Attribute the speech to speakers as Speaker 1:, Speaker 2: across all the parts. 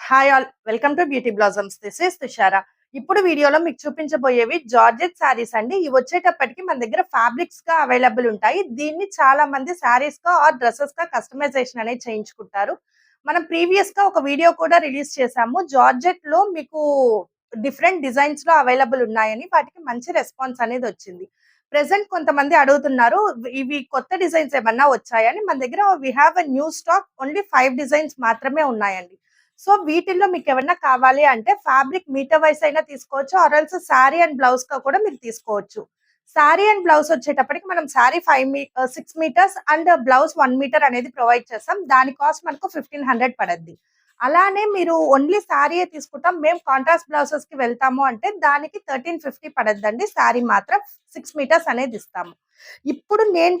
Speaker 1: Hi all, welcome to beauty blossoms. This is Tushara. ఇప్పుడు వీడియోలో మీకు చూపించబోయేవి జార్జెట్ శారీస్ అండి. ఇవి వచ్చేటప్పటికి మన దగ్గర ఫ్యాబ్రిక్స్ గా అవైలబుల్ ఉంటాయి. దీన్ని చాలా మంది శారీస్ గా ఆర్ డ్రెస్సెస్ గా కస్టమైజేషన్ అనేది చేయించుకుంటారు. మనం ప్రీవియస్ గా ఒక వీడియో కూడా రిలీజ్ చేసాము. జార్జెట్ లో మీకు డిఫరెంట్ డిజైన్స్ లో అవైలబుల్ ఉన్నాయని, వాటికి మంచి రెస్పాన్స్ అనేది వచ్చింది. ప్రెసెంట్ కొంతమంది అడుగుతున్నారు, ఇవి కొత్త డిజైన్స్ ఏమన్నా వచ్చాయని. మన దగ్గర we have a new stock, only 5 designs మాత్రమే ఉన్నాయండి. సో వీటిల్లో మీకు ఏమన్నా కావాలి అంటే ఫ్యాబ్రిక్ మీటర్ వైస్ అయినా తీసుకోవచ్చు, ఆర్ఎల్స్ శారీ అండ్ బ్లౌజ్ గా కూడా మీరు తీసుకోవచ్చు. శారీ అండ్ బ్లౌజ్ వచ్చేటప్పటికి మనం sari 6 metres and blouse 1 metre అనేది ప్రొవైడ్ చేస్తాం. దాని కాస్ట్ మనకు 1500 పడద్ది. అలానే మీరు ఓన్లీ శారీ తీసుకుంటాం, మేము కాంట్రాస్ట్ బ్లౌజెస్ కి వెళ్తాము అంటే దానికి 1350 పడద్దండి. శారీ మాత్రం 6 మీటర్స్ అనేది ఇస్తాము. ఇప్పుడు నేను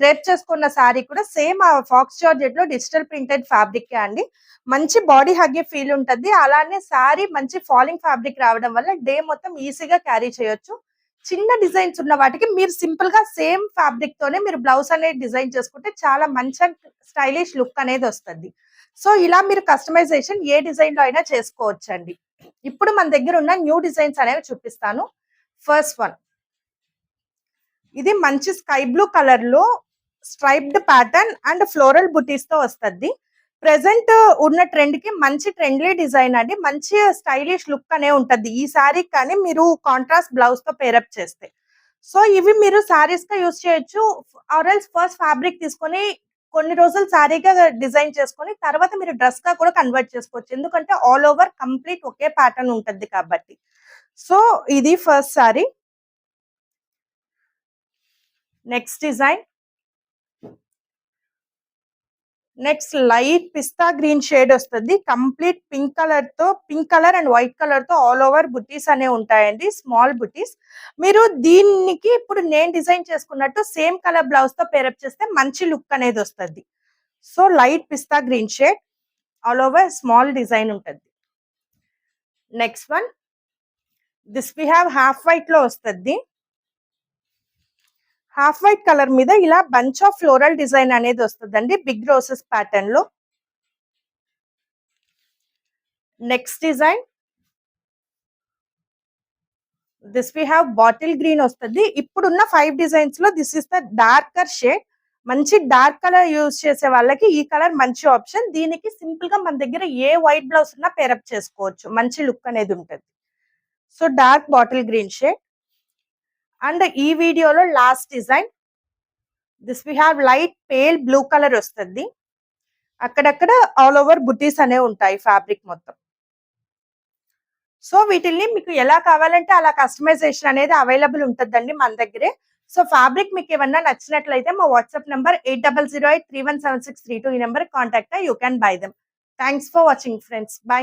Speaker 1: డ్రేప్ చేసుకున్న శారీ కూడా సేమ్ ఆ ఫాక్స్ జార్జెట్ లో డిజిటల్ ప్రింటెడ్ ఫ్యాబ్రిక్ అండి. మంచి బాడీ హగ్గే ఫీల్ ఉంటుంది. అలానే శారీ మంచి ఫాలింగ్ ఫ్యాబ్రిక్ రావడం వల్ల డే మొత్తం ఈజీగా క్యారీ చేయొచ్చు. చిన్న డిజైన్స్ ఉన్న వాటికి మీరు సింపుల్ గా సేమ్ ఫ్యాబ్రిక్ తోనే మీరు బ్లౌజ్ అనేది డిజైన్ చేసుకుంటే చాలా మంచి స్టైలిష్ లుక్ అనేది వస్తుంది. సో ఇలా మీరు కస్టమైజేషన్ ఏ డిజైన్ లో అయినా చేసుకోవచ్చండి. ఇప్పుడు మన దగ్గర ఉన్న న్యూ డిజైన్స్ అనేవి చూపిస్తాను. ఫస్ట్ వన్, ఇది మంచి స్కై బ్లూ కలర్ లో స్ట్రైప్డ్ ప్యాటర్న్ అండ్ ఫ్లోరల్ బుటీస్ తో వస్తుంది. ప్రెసెంట్ ఉన్న ట్రెండ్ కి మంచి ట్రెండ్లీ డిజైన్ అండి. మంచి స్టైలిష్ లుక్ అనే ఉంటది ఈ శారీ, కానీ మీరు కాంట్రాస్ట్ బ్లౌజ్ తో పేరప్ చేస్తే. సో ఇవి మీరు శారీస్ గా యూజ్ చేయొచ్చు, ఆర్ఎల్స్ ఫస్ట్ ఫ్యాబ్రిక్ తీసుకొని కొన్ని రోజులు శారీగా డిజైన్ చేసుకొని తర్వాత మీరు డ్రెస్ గా కూడా కన్వర్ట్ చేసుకోవచ్చు. ఎందుకంటే ఆల్ ఓవర్ కంప్లీట్ ఒకే ప్యాటర్న్ ఉంటుంది కాబట్టి. సో ఇది first sari. Next design, next light pista green shade వస్తుంది. Complete pink colour and white colour తో ఆల్ ఓవర్ బుటీస్ అనే ఉంటాయండి, స్మాల్ బుటీస్. మీరు దీనికి ఇప్పుడు నేను డిజైన్ చేసుకున్నట్టు సేమ్ కలర్ బ్లౌజ్ తో పేరప్ చేస్తే మంచి లుక్ అనేది వస్తుంది. So light pista green shade, all over small design ఉంటుంది. Next one, this we have half white లో వస్తుంది. హాఫ్ వైట్ కలర్ మీద ఇలా బంచ్ ఆఫ్ ఫ్లోరల్ డిజైన్ అనేది వస్తుందండి, బిగ్ రోసెస్ ప్యాటర్న్ లో. Next design, this we have bottle green వస్తుంది. ఇప్పుడున్న 5 డిజైన్స్ లో this is the darker shade. మంచి డార్క్ కలర్ యూజ్ చేసే వాళ్ళకి ఈ కలర్ మంచి ఆప్షన్. దీనికి సింపుల్ గా మన దగ్గర ఏ వైట్ బ్లౌజ్ ఉన్నా పేరప్ చేసుకోవచ్చు, మంచి లుక్ అనేది ఉంటుంది. So dark bottle green shade. And ఈ వీడియోలో last design, this we have light pale blue colour వస్తుంది. అక్కడక్కడ ఆల్ ఓవర్ బుటీస్ అనేవి ఉంటాయి ఫ్యాబ్రిక్ మొత్తం. సో వీటిల్ని మీకు ఎలా కావాలంటే అలా కస్టమైజేషన్ అనేది అవైలబుల్ ఉంటుందండి మన దగ్గరే. సో ఫ్యాబ్రిక్ మీకు ఏమన్నా నచ్చినట్లయితే మా వాట్సాప్ నంబర్ 8008317632 ఈ number contact you can buy them. Thanks for watching friends. By.